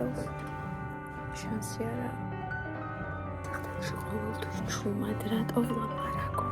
წელს შანსი არა თახტაში ყოველთვის ჩუმად რატო ვლაპარაკო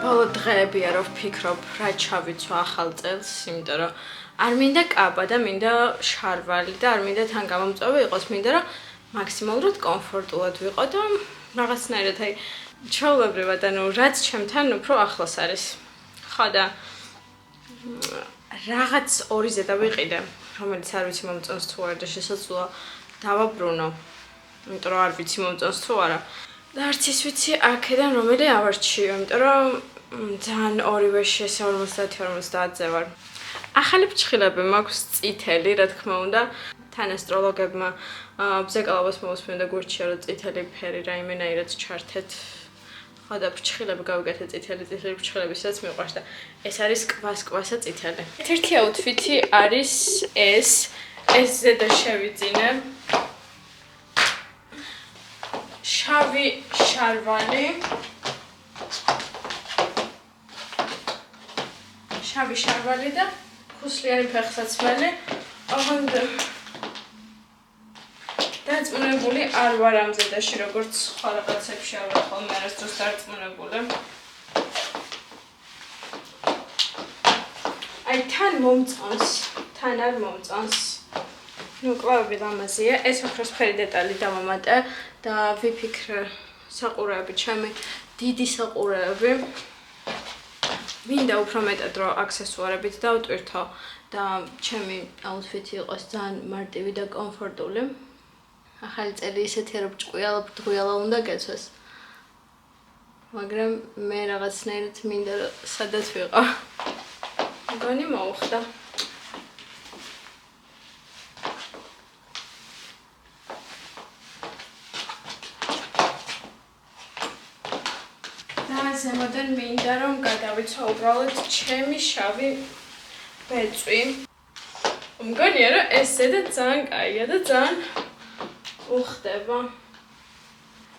ბოლო დღეებია რომ ვფიქრობ რა ჩავიცვა ახალ წელს, იმიტომ რომ არ მინდა კაბა და მინდა შარვალი და არ მინდა თან გამომწვევი იყოს, მინდა რომ მაქსიმალურად კომფორტულად ვიყო და რაღაცნაირად აი ჩვეულებრივად ანუ რაც ჩემთან უფრო ახლოს არის. ხო და რაღაც ორიზე დავიყიდე, რომელიც არ ვიცი მომწონს თუ არა და შესაძლოა დავაბრუნო. იმიტომ რომ არ ვიცი მომწონს თუ არა. და არც ის ვიცი აქედან რომელი ავარჩიო, იმიტომ რომ ძალიან ორივე 50-50-ზე ვარ. ახალი ფრჩხილები მაქვს წითელი, რა თქმა უნდა. თან ასტროლოგებმა ბზეკალობას მოусმინდა გურჩია რომ წითელი ფერი რაიმენაირად ჩართეთ. ხო და ფრჩხილები გავიგეთ წითელი ფრჩხილები, სადაც მიყვარს და ეს არის კვასკვასა წითელი. ერთ-ერთი აუთფიტი არის ეს ზედა შევიძინე. შავი შარვალი. შავი შარვალი და ხუსლიანი ფეხსაცმელი. ოღონდ დაწმუნებული არ ვარ ამ ზედაში, როგორც სხვა რაღაცებში არ ვარ ხოლმე არასდროს დარწმუნებული. აი თან მომწონს, თან არ მომწონს. ნუ კვებები ლამაზია, ეს ოქროსფერი დეტალი დავამატე და ვიფიქრე საყურეები, ჩემი დიდი საყურეები. მინდა უფრო მეტად რო აქსესუარებით დავტვირთო და ჩემი აუთფიტი იყოს ძალიან მარტივი და კომფორტული. ახალი წელი ისეთია რომ ჭკვიალა უნდა გეცვეს. მაგრამ მე რაღაცნაირად მინდა რომ სადაც ვიყო. მგონი მოუხდა. ზემოდან მინდა რომ გადავიცვა უბრალოდ ჩემი შავი ბეწვი. მგონია რომ ეს ზედა ძალიან კაია და ძალიან უხდება.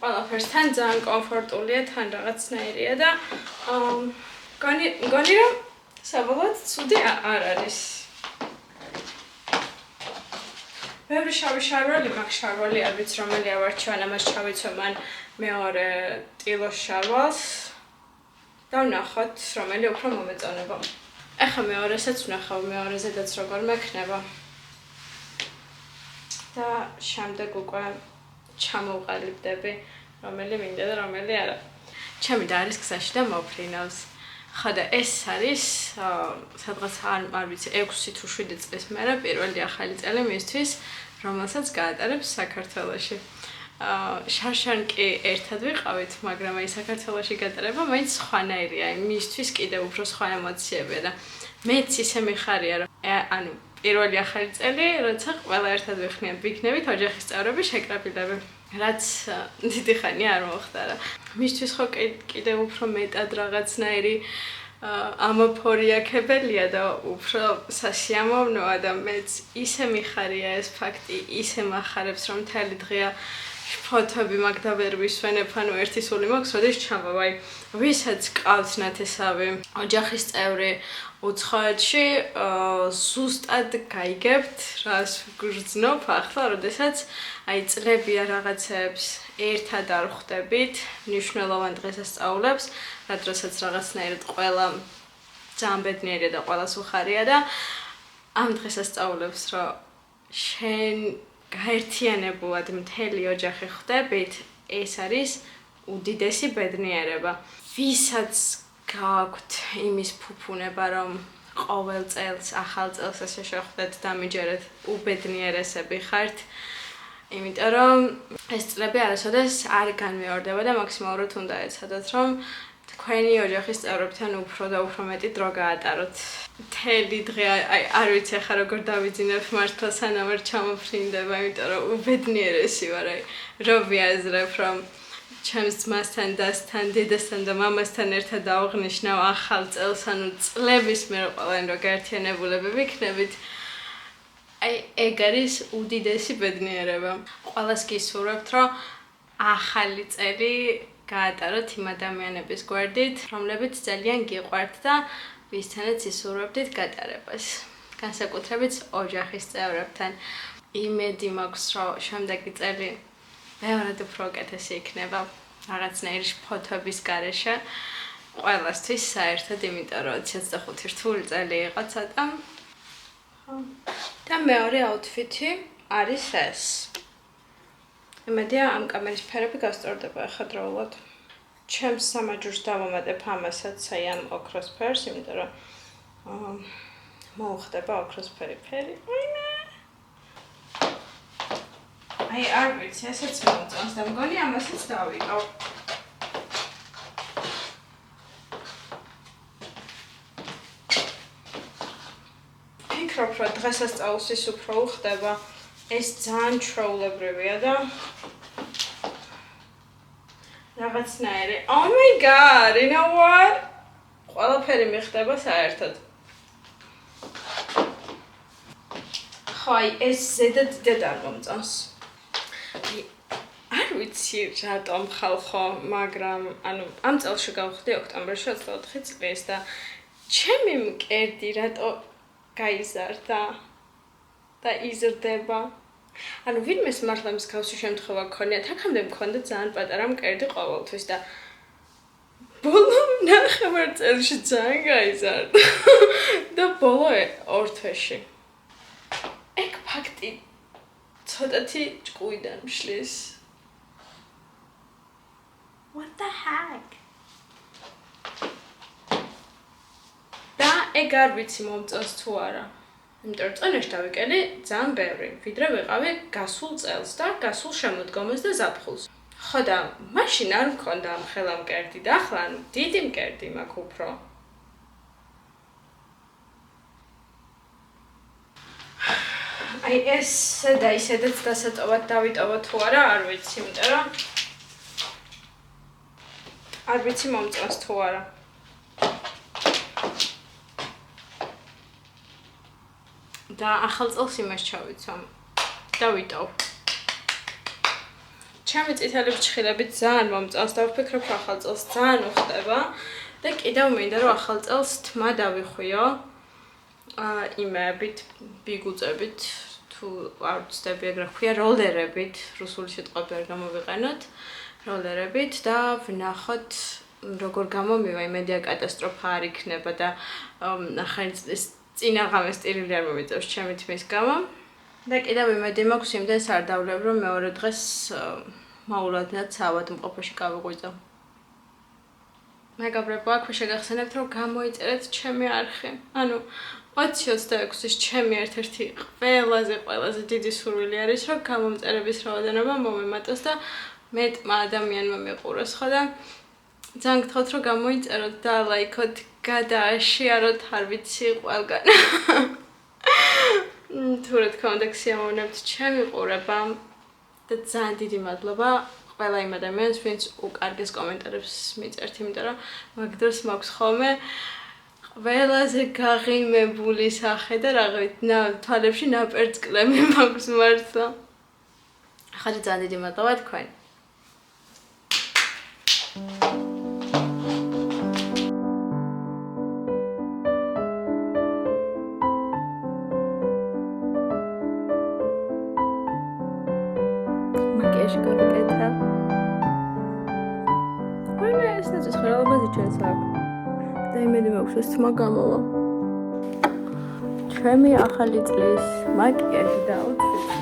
ყველაფერსთან ძალიან კომფორტულია, თან რაღაცნაირია და მგონი რომ საბოლოოდ ცუდი არ არის. ბევრი შავი შარვალი მაქვს, შარვალი არ ვიცი რომელი ავარჩიო, ამას ჩავიცვა მან მეორე ტილოს შარვალს. დავნახოთ, რომელი უფრო მომეწონება. ეხლა მეორესაც ვნახავ, მეორეზედაც როგორ მექნება. და შემდეგ უკვე ჩამოვყალიბდები, რომელი მინდა და რომელი არა. ჩემი და არის გზაში და მოფრინავს. ხო და ეს არის სადღაც არ ვიცი 6 თუ 7 წლის მერე პირველი ახალი წელი მისთვის, რომელსაც გაატარებს საქართველოში. შარშან კი ერთად ვიყავით, მაგრამ აი საქართველოში გატარება მაინც სხვანაირია, მისთვის კიდევ უფრო სხვა ემოციებია და მეც ისე მიხარია, რომ ანუ პირველი ახალი წელი, როცა ყველა ერთად ვიქნებით, ოჯახის წევრები შეკრებილები, რაც დიდი ხანია არ მოხდარა. მისთვის ხო კიდევ უფრო მეტად რაღაცნაირი ამოფორიაქებელია და უფრო სასიამოვნოა და მეც ისე მიხარია ეს ფაქტი, ისე მახარებს რომ მთელი დღეა ფოტოები მაგ და ვერ ვისვენებ, ანუ ერთი სული მაქვს, როდის ჩამოვა, აი ვისაც ყავთ ნათესავი ოჯახის წევრი უცხოეთში, ზუსტად გაიგებთ, რას ვგრძნობ ახლა, როდესაც აი წლებია რაღაცებს ერთად არ ხვდებით, მნიშვნელოვან დღესასწაულებს, რა დროსაც რაღაცნაირად ყველა ძალიან ბედნიერია და ყველას უხარია და ამ დღესასწაულებს რომ შენ გაერთიანებულად მთელი ოჯახი ხვდებით, ეს არის უდიდესი ბედნიერება. ვისაც გააქვთ იმის ფუფუნება, რომ ყოველ წელს, ახალ წელს ესე შეხვდეთ და მიჯერეთ, უბედნიერესები ხართ. იმიტომ რომ ეს წლები არასოდეს არ განმეორდება და მაქსიმალურად უნდა ეცადოთ, რომ თქვენი ოჯახის წევრებთან უფრო და უფრო მეტი დრო გაატაროთ. მთელი დღე არ ვიცი ახლა როგორ დავიძინებ მართლა სანამ არ ჩამოფრინდება, იმიტომ რომ უბედნიერესი ვარ, რომ ვიაზრებ, რომ ჩემს ძმასთან, დასთან, დედასთან და მამასთან ერთად დავაღნიშნავ ახალ წელს, ანუ წლების მერე ყველანი რო გაერთიანებულები ვიქნებით. აი ეგ არის უდიდესი ბედნიერება. ყველას გისურვებთ, რომ ახალი წელი გაატაროთ იმ ადამიანების გვერდით, რომლებიც ძალიან გიყვართ და ვისთანაც ისურვებდით გატარებას. განსაკუთრებით ოჯახის წევრებთან. იმედი მაქვს, რომ შემდეგი წელი ბევრად უფრო უკეთესი იქნება. რაღაცნაირი ფოთოების გარეშე. ყველასთვის საერთოდ, იმიტომ რომ 2025 რთული წელი იყო ცოტა. და მეორე აუთფიტი არის ეს. იმედია ამ კამერის ფერები გასწორდება ახალდროულად. ჩემს სამაჯურს დავამატებ ამასაც, აი ამ ოქროს ფერს, იმიტომ რომ მოუხდება ოქროსფერი ფერი. აი არ ვიცი, ესეც მომწონს და მგონი ამასაც დავიყავ. ფიქრობ, რომ დღესასწაულს ის უფრო უხდება. ეს ძალიან ჩვეულებრივია და რაღაცნაირი. Oh my god, you know what? ყველაფერი მიხდება საერთოდ. ხაი, ეს ზედად დიდად არ მომწონს. არ ვიცი რატომ ხალხო, მაგრამ ანუ ამ წელში გავხდი ოქტომბერში 24 წლის და ჩემი მკერდი რატო გაიზარდა და იზრდება. ანუ ვინმეს მართლა მსგავსი შემთხვევა გქონიათ, აქამდე მქონდა ძალიან პატარა მკერდი ყოველთვის და ბოლო ნახევარ წელში ძალიან გაიზარდა და ბოლო 2 თვეში. ეგ ფაქტი ცოტათი ჭკუიდან მშლის. What the heck? და ეგ არ ვიცი მომწონს თუ არა. იმიტომ რომ წონაში დავიკელი ძალიან ბევრი, ვიდრე ვიყავი გასულ წელს და გასულ შემოდგომას და ზაფხულს. ხო და მაშინ არ მქონდა ამ ხელა მკერდი და ახლა დიდი მკერდი მაქვს უფრო. აი ეს და ისედაც დასაწოვად დავიტოვო თუ არა, არ ვიცი, იმიტომ რომ არ ვიცი მომწონს თუ არა. და ახალ წელს იმას ჩავიცვამ. დავიტოვ. ჩემი წითელი ფრჩხილები ძალიან მომწონს და ვფიქრობ, რომ ახალ წელს ძალიან უხდება და კიდევ მინდა რომ ახალ წელს თმა დავიხვიო. იმებით, ბიგუწებით, თუ არ ვცდები ეგრე ქვია, როლერებით, რუსული სიტყვა ვერ გამოვიყენოთ, როლერებით და ვნახოთ როგორ გამომივა, იმედია კატასტროფა არ იქნება და ახალი წლის წინა ღამეს ტირილი არ მომიწევს ჩემი თმის გამო. და კიდევ იმედი მაქვს იმდენს არ დავლებ, რომ მეორე დღეს მაულადნად საავადმყოფოში გავიღვიძო. მეგობრებო, აქვე შეგახსენებთ, რომ გამოიწერეთ ჩემი არხი. ანუ 2026-ის ჩემი ერთ-ერთი ყველაზე დიდი სურვილი არის, რომ გამომწერების რაოდენობა მომემატოს და მეტმა ადამიანმა მიყუროს, ხო და ძალიან გთხოვთ, რომ გამოიწეროთ და ლაიქოთ, გადააშიაროთ, არ ვიცი, ყველგან. თუ რა თქმა უნდა გსიამოვნებთ ჩემი ყურება და ძალიან დიდი მადლობა ყველა იმ ადამიანს, ვინც უკარგეს კომენტარებს მიწერთ, იმიტომ რომ მაგ დროს მაქვს ხოლმე ყველაზე გაღიმებული სახე და რაღაც თვალებში ნაპერწკლები მაქვს მართლა. ახლა ძალიან დიდი მადლობა თქვენ. მაგიაში გავიკეთა. ვაიმე, ეს ნაწის ხელოვნებაზე ჩვენს აქვს. და იმედი მაქვს ეს თმა გამოვა. ჩემი ახალი წლის მაკიაჟი და აუთფიტი.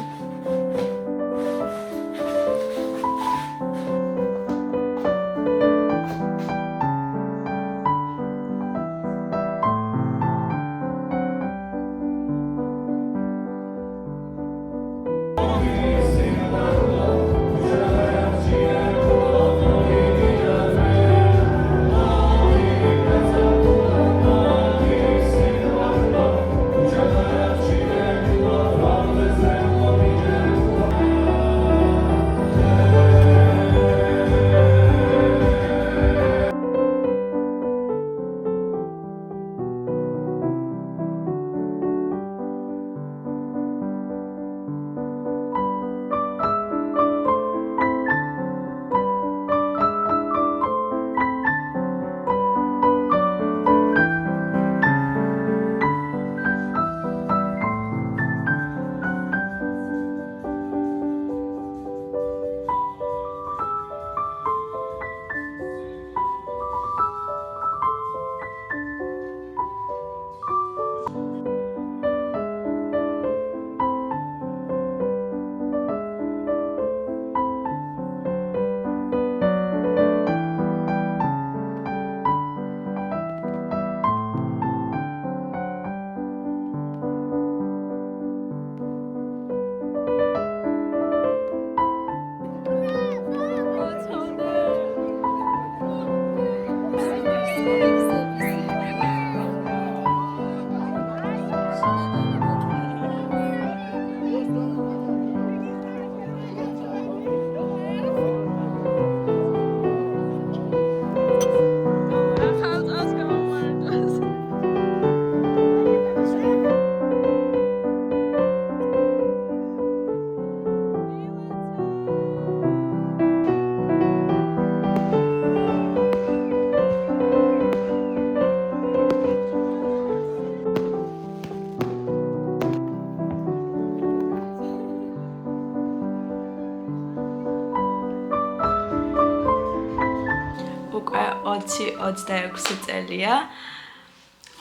უკვე 20-26 წელია.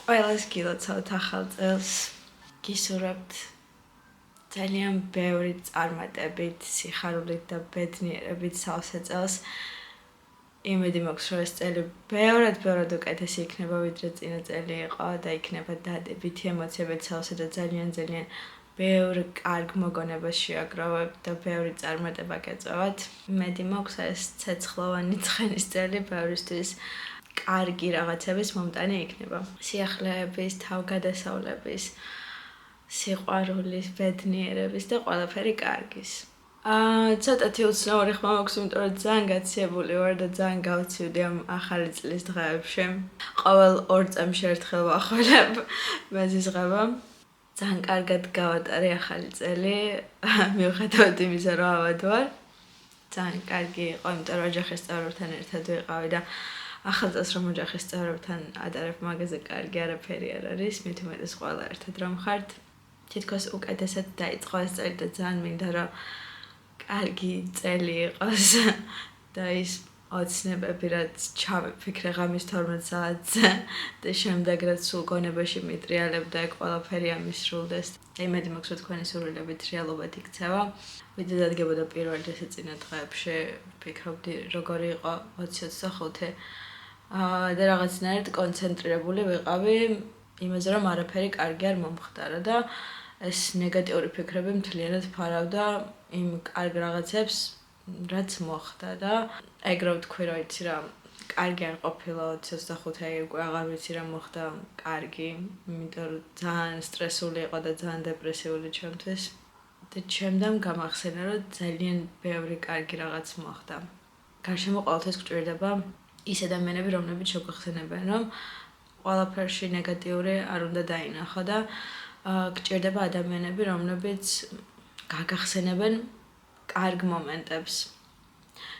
ყველას გილოცავთ ახალ წელს. გისურვებთ ძალიან ბევრი წარმატებით, სიხარულით და ბედნიერებით სავსე წელს. იმედი მაქვს, რომ ეს წელი ბევრად უკეთესი იქნება, ვიდრე წინა წელი იყო და იქნება დადებითი ემოციებით სავსე და ძალიან ბევრ კარგ მოგონებას შეაგროვებთ და ბევრი წარმატება გეწევათ. იმედი მაქვს, ეს ცეცხლოვანი ცხენის წელი ბევრისთვის კარგი რაღაცების მომტანი იქნება. სიახლეების, თავგადასავლების, სიყვარულის, ბედნიერების და ყველაფერი კარგის. ცოტათი უცნაური ხმა მაქვს, იმიტომ რომ ძალიან გაციებული ვარ და ძალიან გავცივდი ამ ახალი წლის დღეებში. ყოველ 2 წამში ერთხელ ვახველებ მეზიზღება. ძალიან კარგად გავატარე ახალი წელი, მიუხედავად იმისა, რომ ავად ვარ. ძალიან კარგი იყო, იმიტომ რომ ოჯახის წევრებთან ერთად ვიყავი და ახალ წელს რომ ოჯახის წევრებთან ატარებ მაგაზე კარგი არაფერი არ არის, მით უმეტეს ყველა ერთად რომ ხართ. თითქოს უკეთესად დაიწყო ეს წელი და ძალიან მინდა რომ კარგი წელი იყოს და ის ოცნებები, რაც ჩავიფიქრე ღამის 12 საათზე და შემდეგ რაც სულ გონებაში მიტრიალებ და ეგ ყველაფერი ამისრულდეს. იმედი მაქვს, რომ თქვენი სურვილებით რეალობად იქცევა. ვიდრე დადგებოდა პირველ ესე წინა დღეებში, ვფიქრობდი როგორი იყო 20-25 და რაღაცნაირად კონცენტრირებული ვიყავი იმაზე, რომ არაფერი კარგი არ მომხდარა და ეს ნეგატიური ფიქრები მთლიანად ფარავდა იმ კარგ რაღაცებს, რაც მოხდა და ეგრე ვთქვი, რომ იცი რა, კარგი არ ყოფილა 25-ე, უკვე აღარ ვიცი რა მოხდა კარგი, იმიტომ რომ ძალიან სტრესული იყო და ძალიან დეპრესიული ჩემთვის. და ჩემდან გამახსენა, რომ ძალიან ბევრი კარგი რაღაც მოხდა. გარშემო ყოველთვის გჭირდება ის ადამიანები, რომლებიც შეგვახსენებენ, რომ ყველაფერში ნეგატიური არ უნდა დაინახო და გჭირდება ადამიანები, რომლებიც გაგახსენებენ კარგ მომენტებს,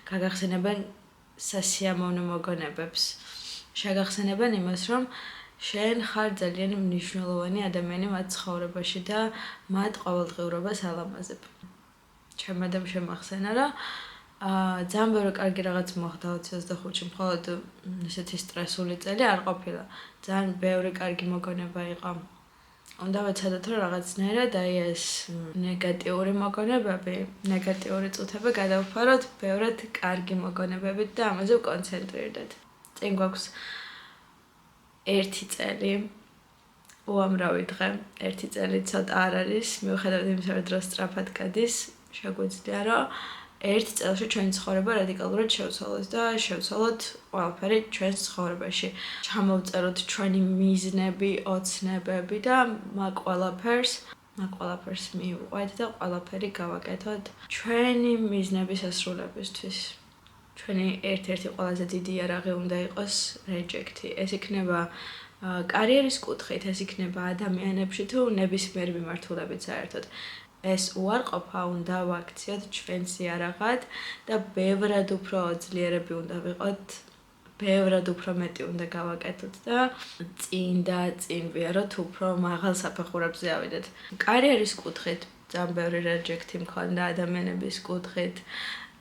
გაგახსენებენ სასიამოვნო მოგონებებს, შეგახსენებენ იმას, რომ შენ ხარ ძალიან მნიშვნელოვანი ადამიანი მათ ცხოვრებაში და მათ ყოველდღიურობას ალამაზებ. ჩემმა შემახსენა, რომ ძალიან ბევრი კარგი რაღაც მოხდა 25-ში, მხოლოდ ესეთი სტრესული წელი არ ყოფილა. ძალიან ბევრი კარგი მოგონება იყო. უნდა ვეცადოთ, რომ რაღაცნაირად აი ეს ნეგატიური მოგონებები, ნეგატიური წუთები გადავფაროთ ბევრად კარგი მოგონებებით და ამაზე ვკონცენტრირდეთ. წინ გვაქვს 1 წელი, უამრავი დღე, 1 წელი ცოტა არ არის, მიუხედავად იმისა, რომ დრო სწრაფად გადის, შეგვიძლია, რომ 1 წელში ჩვენი ცხოვრება რადიკალურად შევცვალოთ და შევცვალოთ ყველაფერი ჩვენს ცხოვრებაში. ჩამოვწეროთ ჩვენი მიზნები, ოცნებები და მაგ ყველაფერს მივყვეთ და ყველაფერი გავაკეთოთ ჩვენი მიზნების ასრულებისთვის. ჩვენი ერთ-ერთი ყველაზე დიდი იარაღი უნდა იყოს რეჯექტი. ეს იქნება კარიერის კუთხით, ეს იქნება ადამიანებში თუ ნებისმიერ მიმართულებით საერთოდ. ეს უარყოფა უნდა ვაქციოთ ჩვენს იარაღად და ბევრად უფრო ძლიერები უნდა ვიყოთ, ბევრად უფრო მეტი უნდა გავაკეთოთ და წინ ვიაროთ უფრო მაღალ საფეხურებზე ავიდეთ. კარიერის კუთხით ძალიან ბევრი რეჯექტი მქონდა, ადამიანების კუთხით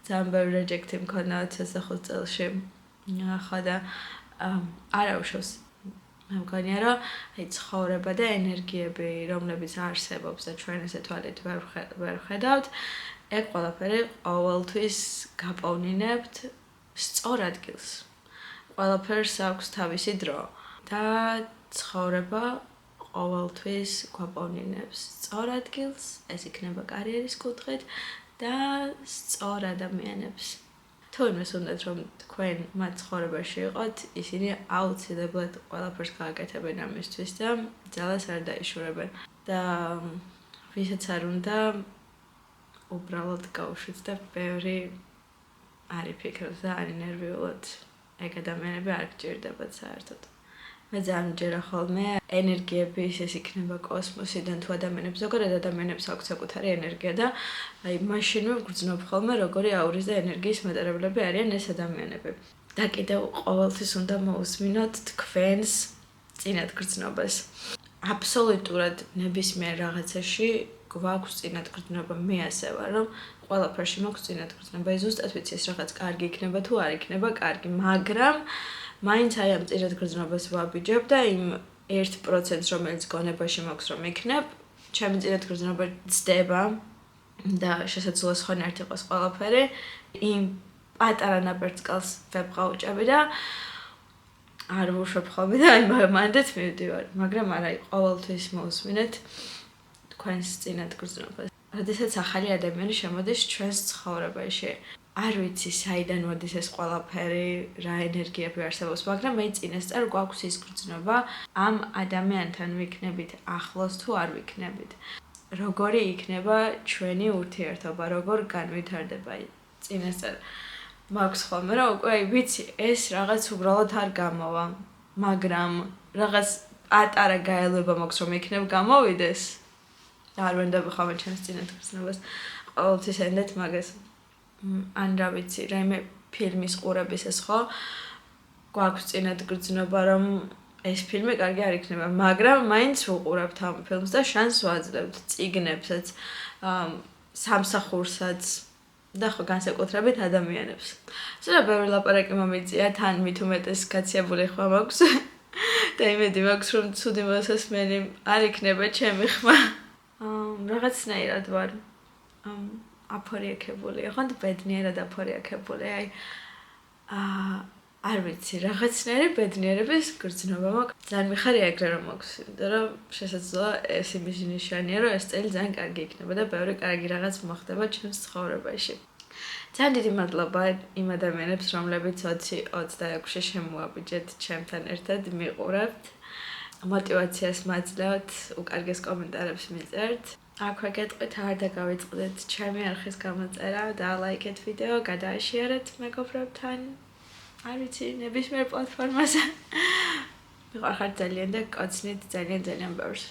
ძალიან ბევრი რეჯექტი მქონდა 25 წელში. ახლა და არა უშავს. მე მგონია, რომ აი ცხოვრება და ენერგიები, რომლებიც არსებობს და ჩვენ ესე თვალით ვერ ხედავთ, ეგ ყველაფერი ყოველთვის გაპოვნინებთ სწორ ადგილს. ყველაფერს აქვს თავისი დრო და ცხოვრება ყოველთვის გვაპოვნინებს სწორ ადგილს, ეს იქნება კარიერის კუთხით და სწორ ადამიანებს. თუ იმას უნდათ, რომ თქვენ მათ ცხოვრებაში იყოთ, ისინი აუცილებლად ყველაფერს გააკეთებენ ამისთვის და ძალას არ დაიშურებენ. და ვისაც არ უნდა, უბრალოდ გაუშვით და ბევრი არ იფიქროთ და არ ინერვიულოთ. ეგ ადამიანები არ გჭირდებათ საერთოდ. მე ძალიან მჯერა ხოლმე ენერგიები ეს იქნება კოსმოსიდან თუ ადამიანებს, ზოგადად ადამიანებს აქვს საკუთარი ენერგია და აი მაშინვე ვგრძნობ ხოლმე როგორი აურის და ენერგიის მეტარებლები არიან ეს ადამიანები. და კიდევ ყოველთვის უნდა მოусმინოთ თქვენს წინათ გრძნობას. აბსოლუტურად ნებისმიერ რაღაცაში გვაქვს წინათ გრძნობა. მე ასე ვარ, რომ ყველაფერში მაქვს წინათგრძნობა. ზუსტად ვიცი ეს რაღაც კარგი იქნება თუ არ იქნება კარგი, მაგრამ მაინც აი ამ წინათგრძნობას ვაბიჯებ და იმ 1%-ს, რომელიც გონებაში მაქვს რომ იქნებ, ჩემი წინათგრძნობა ძდება და შესაძლოა ხან ერთ იყოს ყველაფერი. იმ პატარა ნაბერწკალს ვებღაუჭები და არ ვუშვებ ხოლმე და აი მანდაც მივდივარ, მაგრამ არა, ყოველთვის მოვსმინეთ თქვენს წინათგრძნობას. როდესაც ახალი ადამიანი შემოდის ჩვენს ცხოვრებაში, არ ვიცი საიდან მოდის ეს ყველაფერი, რა ენერგიები არსებობს, მაგრამ მე წინასწარ გვაქვს ის გრძნობა ამ ადამიანთან ვიქნებით ახლოს თუ არ ვიქნებით. როგორი იქნება ჩვენი ურთიერთობა, როგორ განვითარდება წინასწარ მაქვს ხოლმე რომ უკვე ვიცი ეს რაღაც უბრალოდ არ გამოვა, მაგრამ რაღაც პატარა გაელვება მაქვს რომ იქნებ გამოვიდეს. არ ვენდები ხოლმე ჩემს წინათგრძნობას. ყოველთვის ენდეთ მაგას. ან რა ვიცი, რაიმე ფილმის ყურების ეს ხო გვაქვს წინათგრძნობა რომ ეს ფილმი კარგი არ იქნება, მაგრამ მაინც ვუყურებთ ამ ფილმს და შანსს ვაძლევთ წიგნებსაც, სამსახურსაც და ხო განსაკუთრებით ადამიანებს. ზოგადად ბევრი ლაპარაკი მომიწია, თან მით უმეტეს გაციებული ხმა მაქვს და იმედი მაქვს რომ ცუდი მოსასმენი არ იქნება ჩემი ხმა. რაღაცნაირად ვარ აფორიაქებული, ხონდ ბედნიერად აფორიაქებული, აი არ ვიცი, რაღაცნაირი ბედნიერების გრძნობა მაქვს. ძალიან მიხარია ეგრე რომ მაქვს, იმიტომ რომ შესაძლოა ეს იმის ნიშანია, რომ ეს წელი ძალიან კარგი იქნება და ბევრი კარგი რაღაც მოხდება ჩემს ცხოვრებაში. ძალიან დიდი მადლობა იმ ადამიანებს, რომლებიც 2026-ში შემოაბიჯეთ ჩემთან ერთად მიყურებთ. მოტივაციას მაძლევთ, უკარგეს კომენტარებს მიწერთ. აქვე გეტყვით, არ დაგავიწყდეთ ჩემი არხის გამოწერა და ლაიქეთ ვიდეო, გადააშიარეთ მეგობრებთან. არ ვიცი, ნებისმიერ პლატფორმაზე. მიყარხართ ძალიან და გკოცნით ძალიან ბევრს.